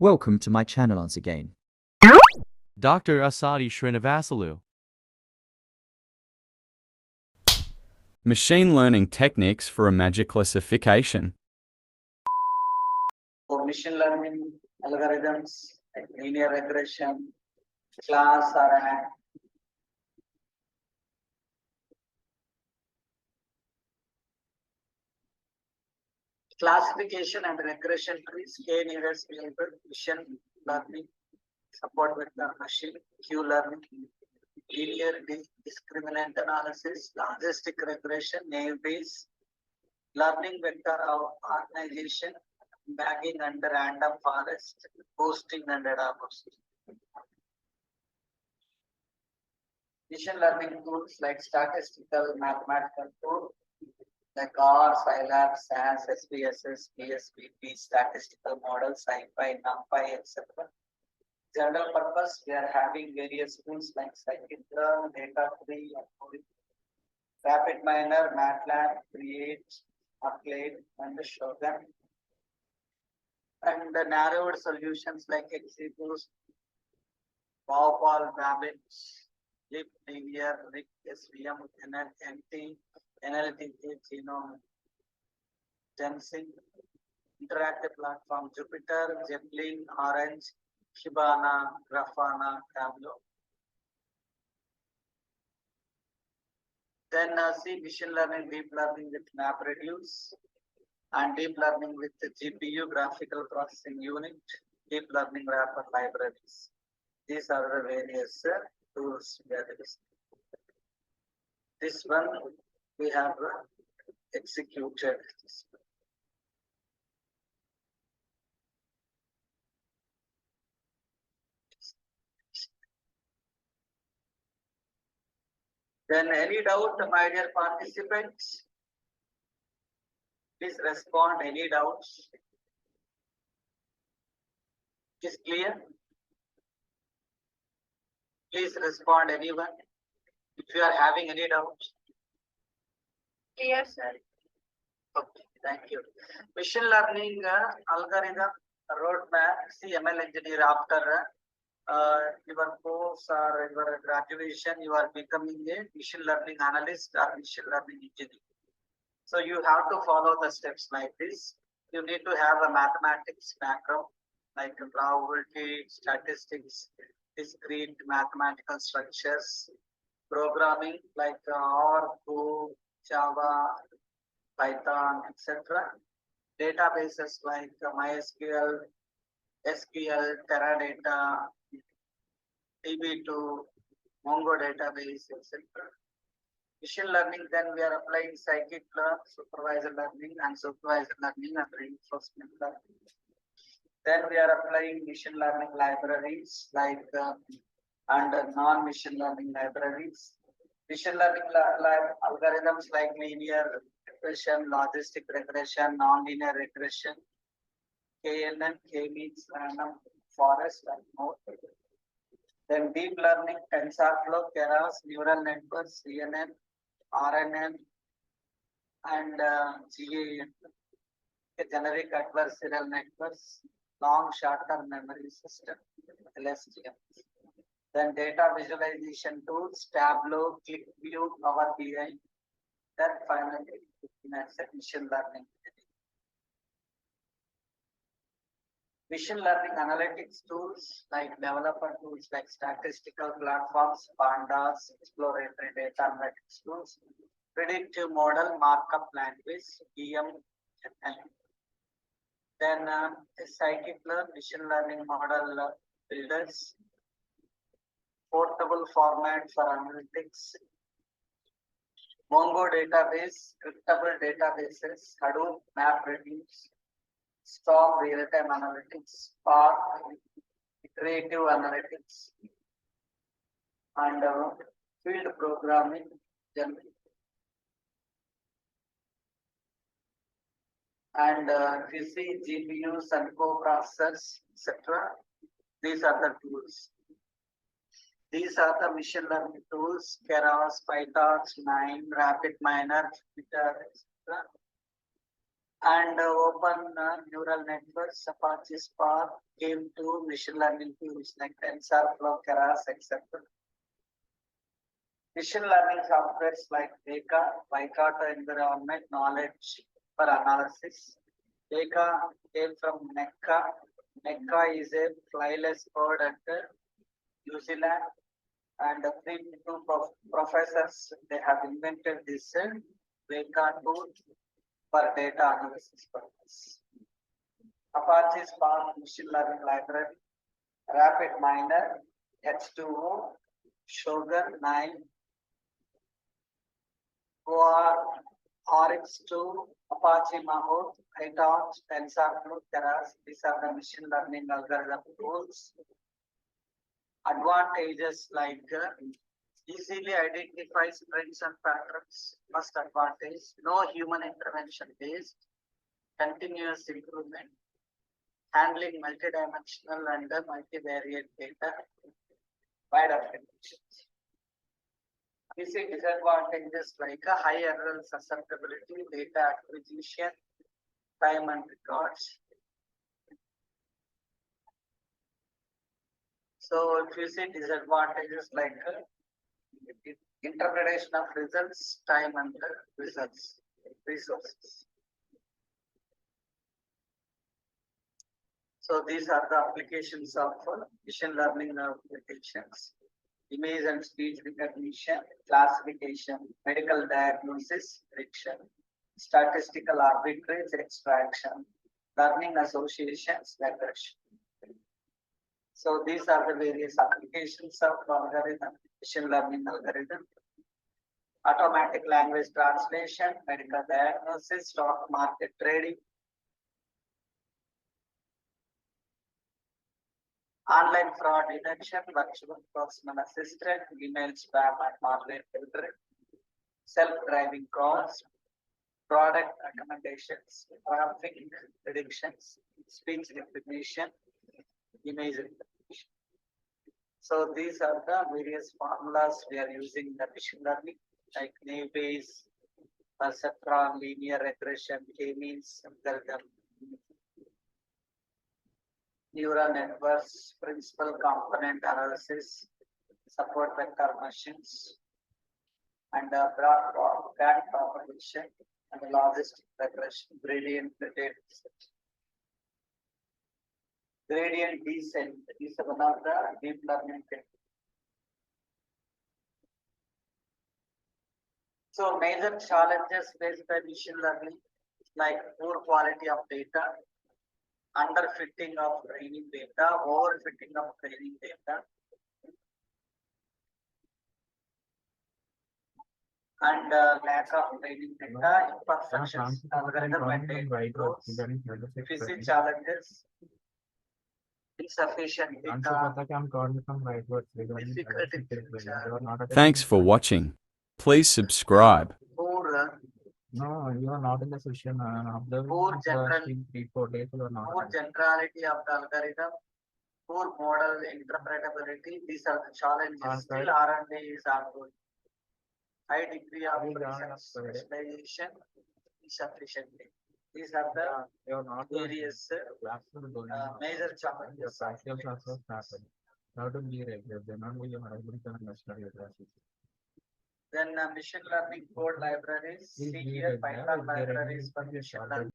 Welcome to my channel once again. Dr. Asadi Srinivasulu. Machine learning techniques for image classification. For machine learning algorithms like linear regression, class or classification and regression trees, k-nearest neighbor, machine learning, support with the machine, Q-learning, linear discriminant analysis, logistic regression, naive-Bayes, learning vector organization, bagging and random forest, posting and database. Machine learning tools like statistical mathematical tools like R, Scilab, SAS, SPSS, PSVP, statistical models, SciPy, NumPy, etc. General purpose, we are having various tools like scikit-learn, data-tree, rapid miner, MATLAB, create, upgrade, and show them. And the narrowed solutions like XGBoost, Bhopal, Rabbit, Lip, Linear, RIC, SVM, NLMT, Analytic, Genome, Tensing, Interactive Platform, Jupyter, Zeppelin, Orange, Kibana, Grafana, Tableau. Then see machine learning, deep learning with MapReduce, and deep learning with the GPU, graphical processing unit, deep learning wrapper libraries. These are the various tools we are using. This one we have executed. Then any doubt, my dear participants? Please respond. Any doubts? Is clear? Please respond, anyone. If you are having any doubts. Clear, sir. Okay, thank you. Machine learning algorithm roadmap. See, ML engineer after your course or your graduation, you are becoming a machine learning analyst or machine learning engineer. So you have to follow the steps like this. You need to have a mathematics background like probability, statistics, discrete mathematical structures, programming like R, Go, Java, Python, etc. Databases like MySQL, SQL, Teradata, DB2, Mongo database, etc. Machine learning, then we are applying scikit-learn, supervised learning, unsupervised learning, and reinforcement learning. Then we are applying machine learning libraries like and non-machine learning libraries. Machine learning algorithms like linear regression, logistic regression, nonlinear regression, KNN, K-means, random forest, and more. Then deep learning, TensorFlow, Keras, neural networks, CNN, RNN, and GAN, generic adversarial networks, long short-term memory system, LSTM. Then data visualization tools, Tableau, ClickView, Power BI. Then finally, machine learning. Machine learning analytics tools like developer tools like statistical platforms, pandas, exploratory data analytics tools, predictive model, markup language, EM, then scikit-learn, machine learning model builders, portable format for analytics, Mongo database, scriptable databases, Hadoop, MapReduce, Storm real-time analytics, Spark, iterative analytics, and field programming generally. And if you see GPUs and co-processors, etc., these are the tools. These are the machine learning tools, Keras, PyTorch, 9, Rapid Miner, Jupyter, etc. and open neural networks, Apache Spark, came to machine learning tools like TensorFlow, Keras, etc. Machine learning softwares like Veka, Vikato environment, knowledge for analysis. Veka came from NECA. NECA is a flyless code at New Zealand, and the two professors, they have invented this Veka tool for data analysis purpose. Apache Spark machine learning library, Rapid Miner, H2O, Shogun 9, RX2, Apache Mahout, PyTorch, TensorFlow, Keras. These are the machine learning algorithm tools. Advantages like easily identifies trends and patterns. First advantage, no human intervention based, continuous improvement, handling multidimensional and multivariate data, wide applications. We see disadvantages like a high error susceptibility, data acquisition, time and records. So if you see disadvantages like interpretation of results, time and results, resources. So these are the applications of machine learning applications. Image and speech recognition, classification, medical diagnosis, prediction, statistical arbitrage, extraction, learning associations, regression. So these are the various applications of algorithm, machine learning algorithm. Automatic language translation, medical diagnosis, stock market trading, online fraud detection, virtual personal assistant, email spam and malware filtering, self-driving cars, product recommendations, traffic predictions, speech recognition, image recognition. So these are the various formulas we are using in the machine learning, like Bayes, perceptron, linear regression, k-means algorithm, neural networks, principal component analysis, support vector machines, and broad propagation, and logistic regression, gradient data set. Gradient descent is one of the deep learning techniques. So major challenges faced by machine learning, like poor quality of data, underfitting of training data, overfitting of training data, and lack of training data, imperfections, algorithm and data growth, physics challenges, insufficient data, difficult Thanks for watching. Please subscribe. poor No, you are not in the session. Poor general- 3-4 days you are not. poor generality of the algorithm, poor model interpretability. These are the challenges. Still R&D is ongoing. High degree of specialization, insufficiently. These are the You are not various major challenges. Practicals also happen. How to be regular? They're not going to study classes. Then machine learning code libraries. See here Python libraries for machine learning.